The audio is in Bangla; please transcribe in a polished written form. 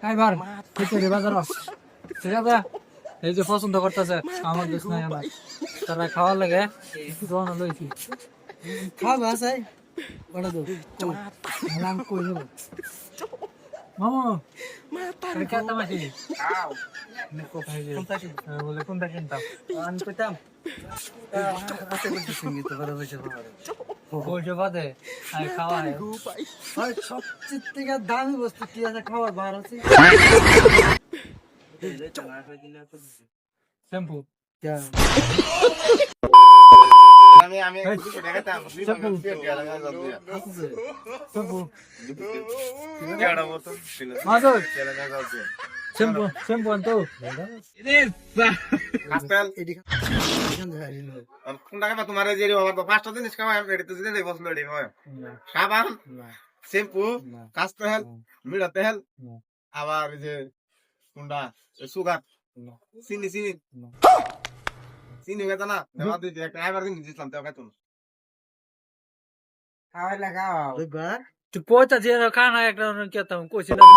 এবার খিচুড়ি বাজার ঠিক আছে এই যে পছন্দ করতেছে আমার দেশ নাই আমার তারা খাওয়ার লাগে দোয়ানো লইছি খাওয়া আছে বড় দো নাম কই দেব মামা কাই কাটা মাছি আও নেকো খাই যে বলে কোনটা কিনতাম আমি কইতাম আছে বলতে সঙ্গীত করে বসে পারে বসে বাদে আর খাওয়া হয় সবচেয়ে থেকে দামি বস্তু কি আছে খাওয়ার বার আছে শ্যাম্পু আমি দেখাতাম শ্যাম্পু মাদর শ্যাম্পু শ্যাম্পু আনতো তোমার যে পাঁচটা জিনিস খাওয়াই তো যদি পছন্দ সাবান শ্যাম্পু কাস্ট তেল মিঠা তেল আবার যে কোনটা সুগার চিনি চিনি চিনি গেছে না একটা এবার কিন্তু দিচ্ছিলাম তো খাইতো খাওয়াই লাগাও তুই পয়সা দিয়ে খানা একটা কেতাম কইছিলাম